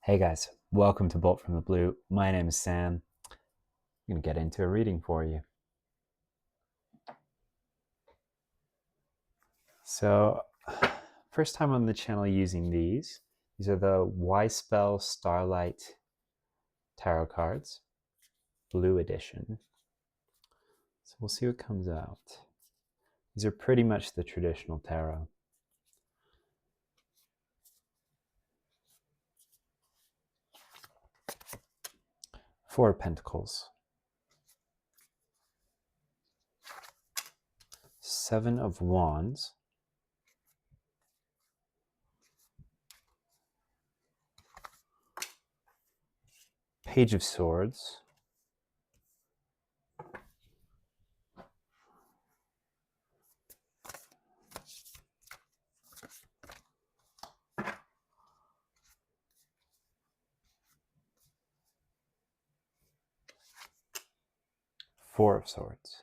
Hey guys, welcome to Bolt from the Blue. My name is Sam. I'm going to get into a reading for you. So, first time on the channel using these. These are the Y-Spell Starlight Tarot cards, Blue Edition. So we'll see what comes out. These are pretty much the traditional tarot. Four of Pentacles. Seven of Wands. Page of Swords. Four of Swords.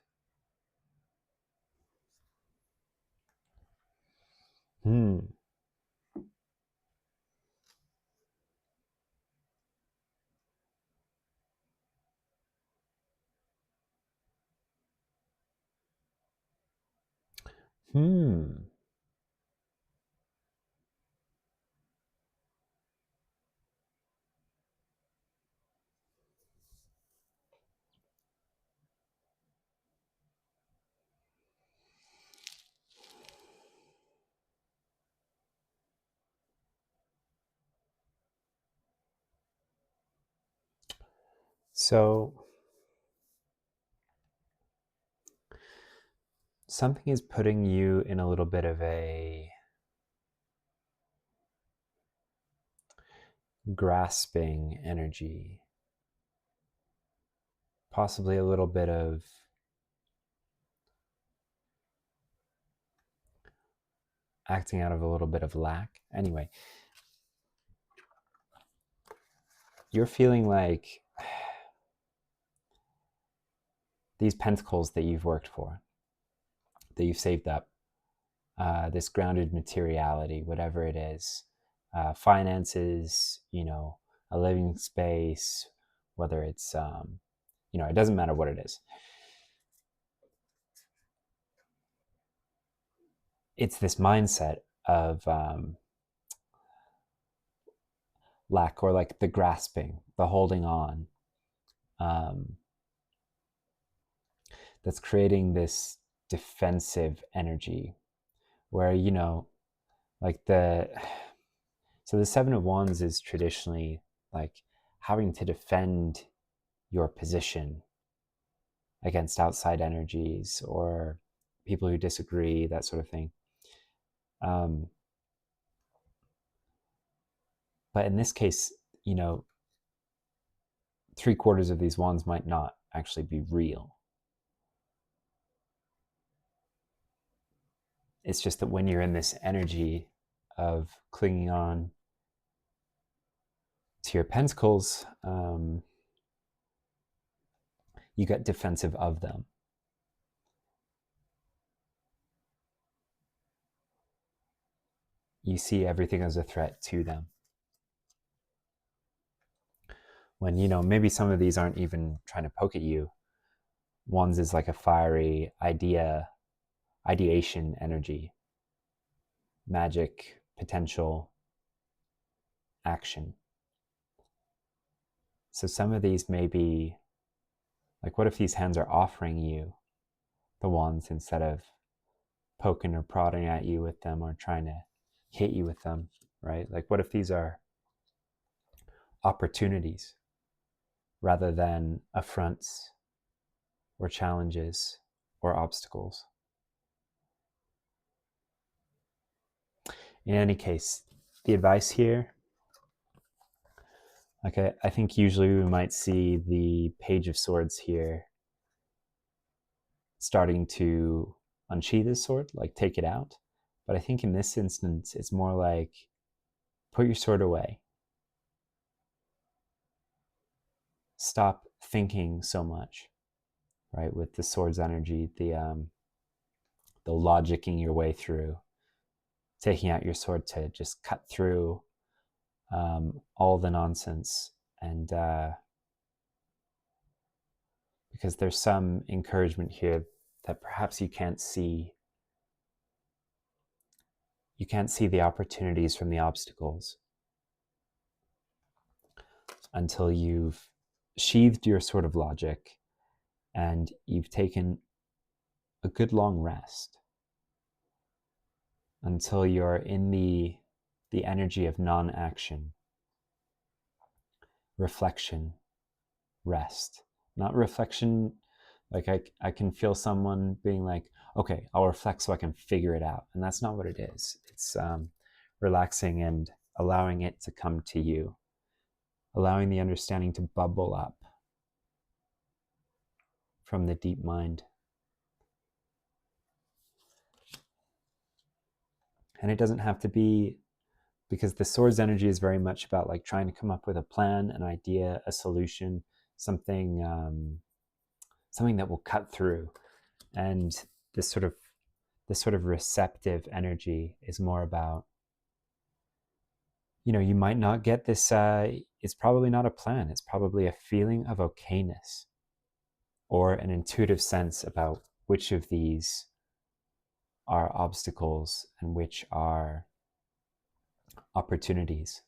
So, something is putting you in a little bit of a grasping energy, possibly a little bit of acting out of a little bit of lack. Anyway, you're feeling like these pentacles that you've worked for, that you've saved up, this grounded materiality, whatever it is, finances, a living space, whether it's, it doesn't matter what it is. It's this mindset of lack, or like the grasping, the holding on, that's creating this defensive energy where, so the Seven of Wands is traditionally like having to defend your position against outside energies or people who disagree, that sort of thing. But in this case, 3/4 of these wands might not actually be real. It's just that when you're in this energy of clinging on to your pentacles, you get defensive of them. You see everything as a threat to them. When, maybe some of these aren't even trying to poke at you. Wands is like a fiery ideation energy, magic, potential, action. So some of these may be like, what if these hands are offering you the wands instead of poking or prodding at you with them or trying to hit you with them, right? Like, what if these are opportunities rather than affronts or challenges or obstacles? In any case, the advice here, okay, I think usually we might see the Page of Swords here starting to unsheath his sword, like take it out. But I think in this instance, it's more like put your sword away. Stop thinking so much, right? With the sword's energy, the logicking your way through, taking out your sword to just cut through all the nonsense, and because there's some encouragement here that perhaps you can't see the opportunities from the obstacles until you've sheathed your sort of logic and you've taken a good long rest, until you're in the energy of non-action, reflection, rest. Not reflection, like I can feel someone being like, okay, I'll reflect so I can figure it out. And that's not what it is. It's relaxing and allowing it to come to you, allowing the understanding to bubble up from the deep mind. And it doesn't have to be, because the sword's energy is very much about like trying to come up with a plan, an idea, a solution, something that will cut through. And this sort of receptive energy is more about, you might not get this, it's probably not a plan, it's probably a feeling of okayness or an intuitive sense about which of these are obstacles and which are opportunities.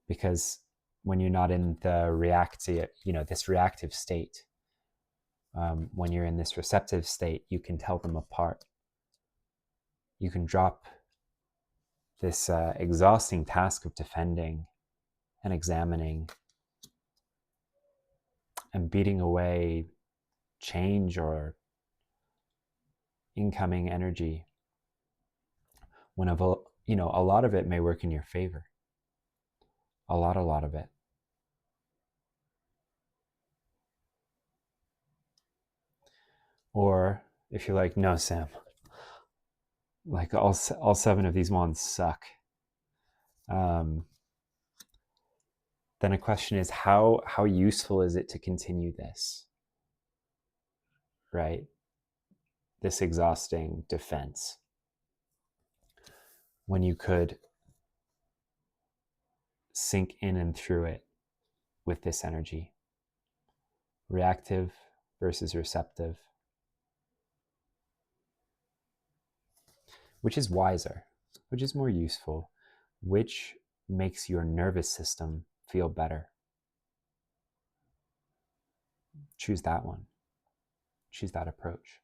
Because when you're not in the this reactive state, when you're in this receptive state, you can tell them apart. You can drop this exhausting task of defending and examining and beating away change or incoming energy, when a lot of it may work in your favor. A lot of it. Or if you're like, no, Sam, like all 7 of these wands suck, then a question is, how useful is it to continue this, right? This exhausting defense, when you could sink in and through it with this energy. Reactive versus receptive. Which is wiser? Which is more useful? Which makes your nervous system feel better? Choose that one. Choose that approach.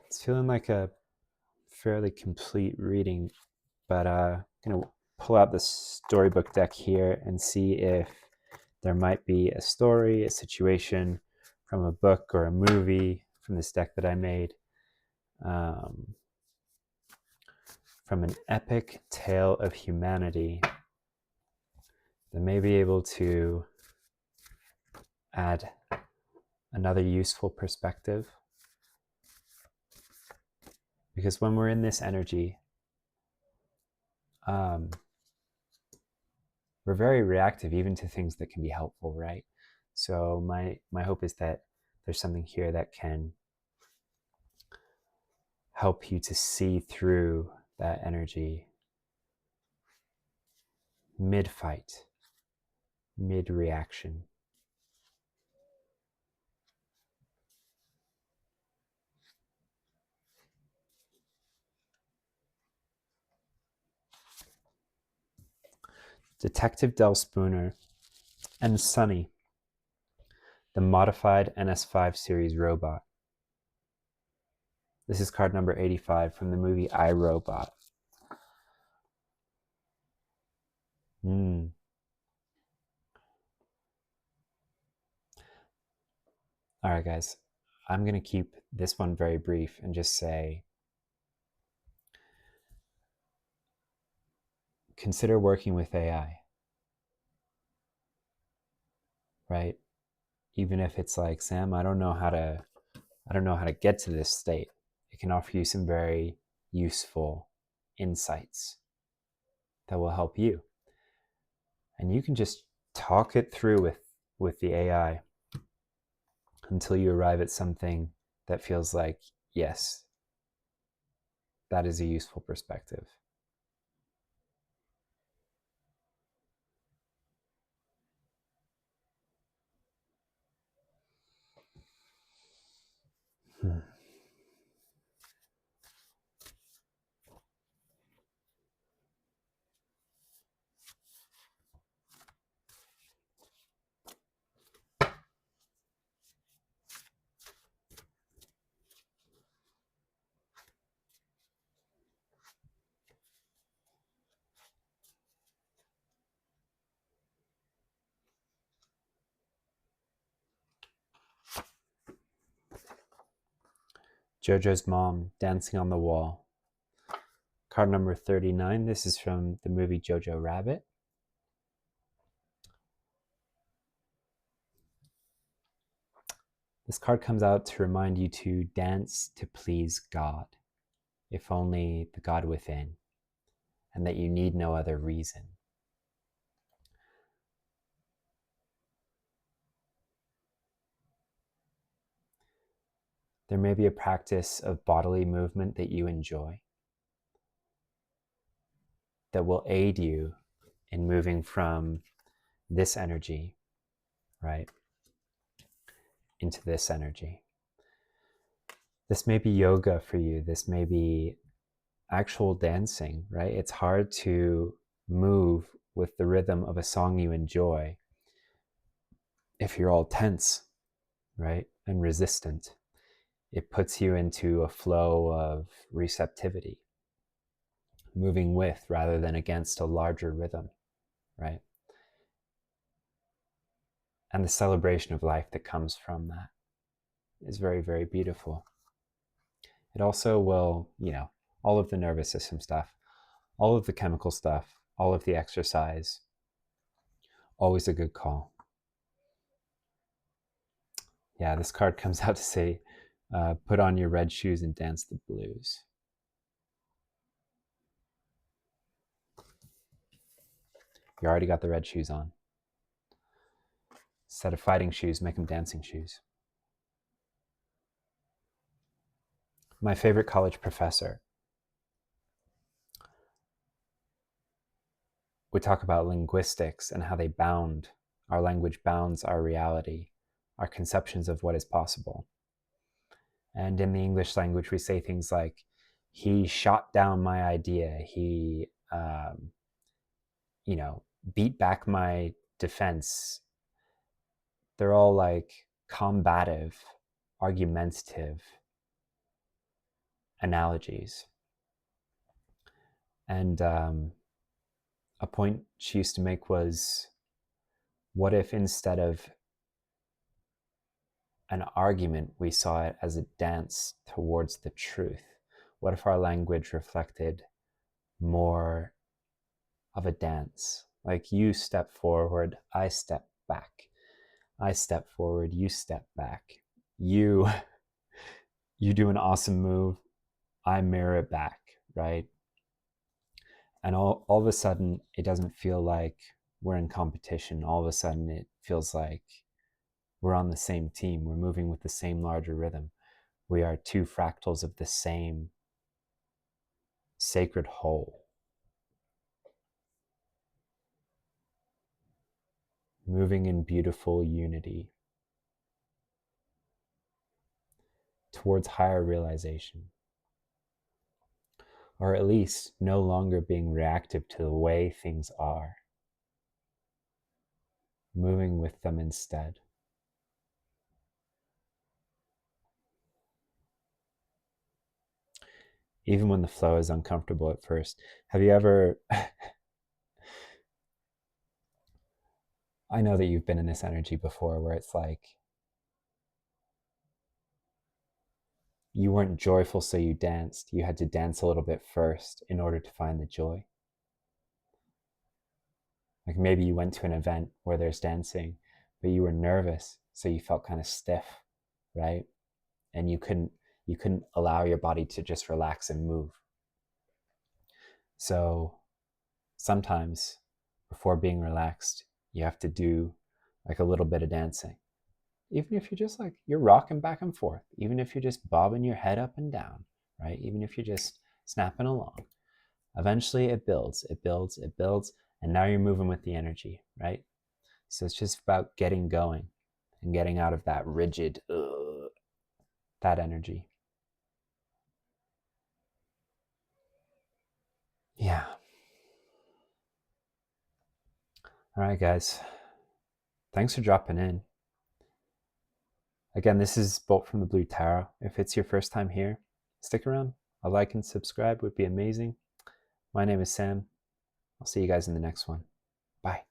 It's feeling like a fairly complete reading, but I'm going to pull out the storybook deck here and see if there might be a story, a situation from a book or a movie from this deck that I made, from an epic tale of humanity that may be able to add another useful perspective. Because when we're in this energy, we're very reactive even to things that can be helpful, right? So my hope is that there's something here that can help you to see through that energy mid-fight, mid-reaction. Detective Del Spooner and Sunny, the modified NS5 series robot. This is card number 85 from the movie I, Robot. All right, guys. I'm going to keep this one very brief and just say, consider working with AI, right? Even if it's like, Sam, I don't know how to get to this state. It can offer you some very useful insights that will help you. And you can just talk it through with the AI until you arrive at something that feels like, yes, that is a useful perspective. Jojo's mom dancing on the wall. Card number 39. This is from the movie Jojo Rabbit. This card comes out to remind you to dance to please God, if only the God within, and that you need no other reason. There may be a practice of bodily movement that you enjoy that will aid you in moving from this energy, right, into this energy. This may be yoga for you. This may be actual dancing, right? It's hard to move with the rhythm of a song you enjoy if you're all tense, right, and resistant. It puts you into a flow of receptivity, moving with rather than against a larger rhythm, right? And the celebration of life that comes from that is very, very beautiful. It also will, all of the nervous system stuff, all of the chemical stuff, all of the exercise, always a good call. Yeah, this card comes out to say, put on your red shoes and dance the blues. You already got the red shoes on. Instead of fighting shoes, make them dancing shoes. My favorite college professor would talk about linguistics and how our language bounds our reality, our conceptions of what is possible. And in the English language, we say things like, he shot down my idea, he, beat back my defense. They're all like combative, argumentative analogies. And a point she used to make was, what if instead of an argument, we saw it as a dance towards the truth? What if our language reflected more of a dance? Like, you step forward, I step back. I step forward, you step back. You do an awesome move, I mirror it back, right? And all of a sudden, it doesn't feel like we're in competition. All of a sudden, it feels like we're on the same team. We're moving with the same larger rhythm. We are two fractals of the same sacred whole. Moving in beautiful unity towards higher realization. Or at least no longer being reactive to the way things are. Moving with them instead. Even when the flow is uncomfortable at first. Have you ever... I know that you've been in this energy before where it's like, you weren't joyful, so you danced. You had to dance a little bit first in order to find the joy. Like, maybe you went to an event where there's dancing, but you were nervous, so you felt kind of stiff, right? And you couldn't allow your body to just relax and move. So sometimes before being relaxed, you have to do like a little bit of dancing. Even if you're just like, you're rocking back and forth, even if you're just bobbing your head up and down, right? Even if you're just snapping along, eventually it builds, it builds, it builds, and now you're moving with the energy, right? So it's just about getting going and getting out of that rigid, that energy. Yeah. All right, guys. Thanks for dropping in. Again, this is Bolt from the Blue Tarot. If it's your first time here, stick around. A like and subscribe would be amazing. My name is Sam. I'll see you guys in the next one. Bye.